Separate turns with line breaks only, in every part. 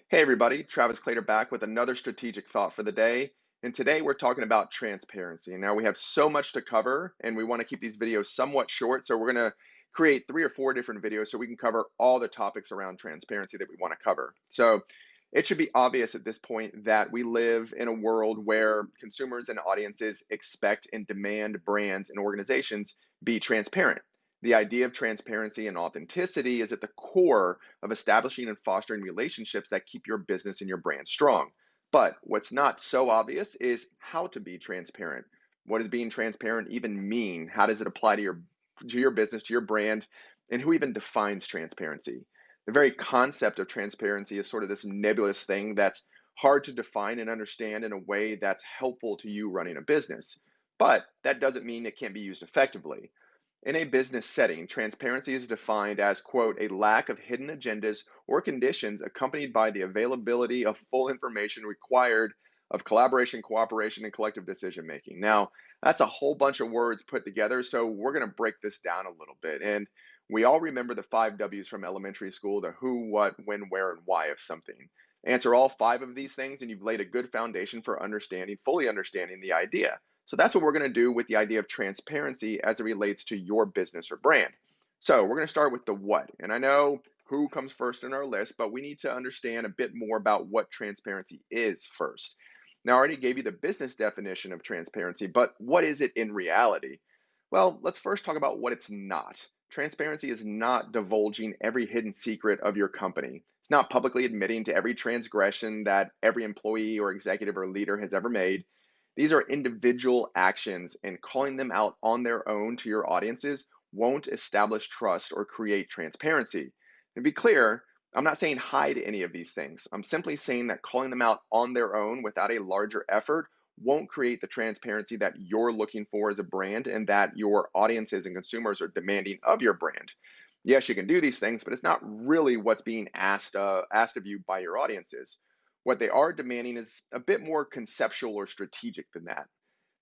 Hey everybody, Travis Clater back with another strategic thought for the day. And today we're talking about transparency. Now we have so much to cover and we want to keep these videos somewhat short. So we're going to create 3 or 4 different videos so we can cover all the topics around transparency that we want to cover. So it should be obvious at this point that we live in a world where consumers and audiences expect and demand brands and organizations be transparent. The idea of transparency and authenticity is at the core of establishing and fostering relationships that keep your business and your brand strong. But what's not so obvious is how to be transparent. What does being transparent even mean? How does it apply to your business, to your brand, and who even defines transparency? The very concept of transparency is sort of this nebulous thing that's hard to define and understand in a way that's helpful to you running a business. But that doesn't mean it can't be used effectively. In a business setting, transparency is defined as, quote, a lack of hidden agendas or conditions accompanied by the availability of full information required of collaboration, cooperation, and collective decision making. Now, that's a whole bunch of words put together, so we're going to break this down a little bit. And we all remember the 5 W's from elementary school: the who, what, when, where, and why of something. Answer all 5 of these things, and you've laid a good foundation for fully understanding the idea. So that's what we're going to do with the idea of transparency as it relates to your business or brand. So we're going to start with the what. And I know who comes first in our list, but we need to understand a bit more about what transparency is first. Now, I already gave you the business definition of transparency, but what is it in reality? Well, let's first talk about what it's not. Transparency is not divulging every hidden secret of your company. It's not publicly admitting to every transgression that every employee or executive or leader has ever made. These are individual actions, and calling them out on their own to your audiences won't establish trust or create transparency. To be clear, I'm not saying hide any of these things. I'm simply saying that calling them out on their own without a larger effort won't create the transparency that you're looking for as a brand and that your audiences and consumers are demanding of your brand. Yes, you can do these things, but it's not really what's being asked of you by your audiences. What they are demanding is a bit more conceptual or strategic than that.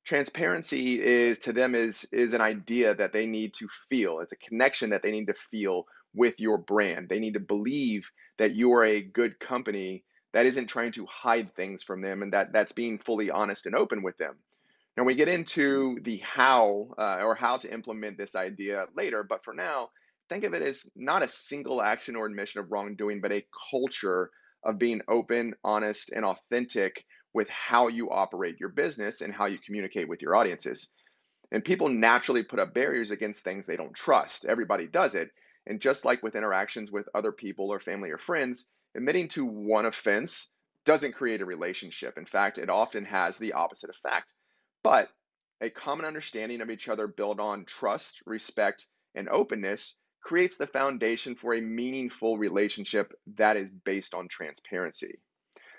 Transparency is to them is an idea that they need to feel. It's a connection that they need to feel with your brand. They need to believe that you are a good company that isn't trying to hide things from them and that's being fully honest and open with them. Now we get into the how or how to implement this idea later, but for now, think of it as not a single action or admission of wrongdoing, but a culture of being open, honest, and authentic with how you operate your business and how you communicate with your audiences. And people naturally put up barriers against things they don't trust. Everybody does it. And just like with interactions with other people or family or friends, admitting to one offense doesn't create a relationship. In fact, it often has the opposite effect. But a common understanding of each other built on trust, respect, and openness creates the foundation for a meaningful relationship that is based on transparency.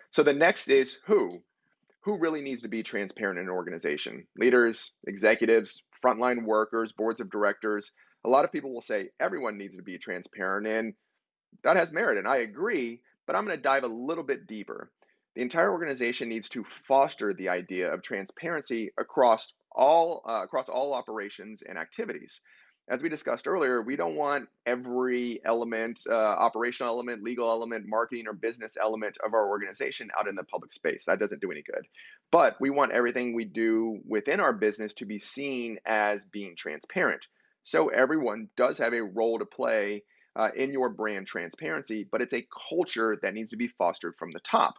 So the next is who. Who really needs to be transparent in an organization? Leaders, executives, frontline workers, boards of directors. A lot of people will say everyone needs to be transparent, and that has merit, and I agree, but I'm going to dive a little bit deeper. The entire organization needs to foster the idea of transparency across all operations and activities. As we discussed earlier, we don't want every element, operational element, legal element, marketing or business element of our organization out in the public space. That doesn't do any good. But we want everything we do within our business to be seen as being transparent. So everyone does have a role to play in your brand transparency, but it's a culture that needs to be fostered from the top.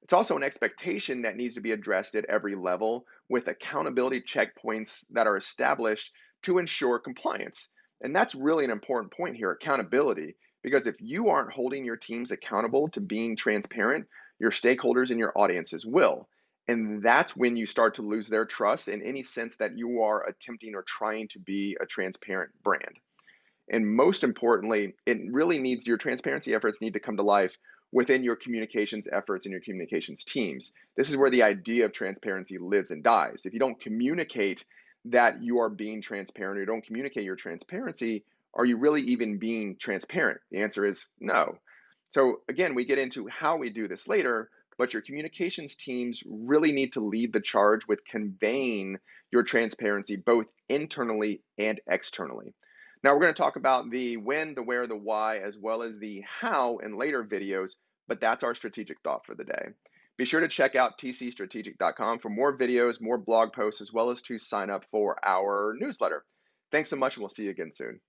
It's also an expectation that needs to be addressed at every level with accountability checkpoints that are established to ensure compliance. And that's really an important point here: accountability. Because if you aren't holding your teams accountable to being transparent, your stakeholders and your audiences will. And that's when you start to lose their trust in any sense that you are attempting or trying to be a transparent brand. And most importantly, it really needs your transparency efforts need to come to life within your communications efforts and your communications teams. This is where the idea of transparency lives and dies. If you don't communicate that you are being transparent, or you don't communicate your transparency, are you really even being transparent? The answer is no. So again, we get into how we do this later, but your communications teams really need to lead the charge with conveying your transparency both internally and externally. Now we're going to talk about the when, the where, the why, as well as the how in later videos, but that's our strategic thought for the day. Be sure to check out tcstrategic.com for more videos, more blog posts, as well as to sign up for our newsletter. Thanks so much, and we'll see you again soon.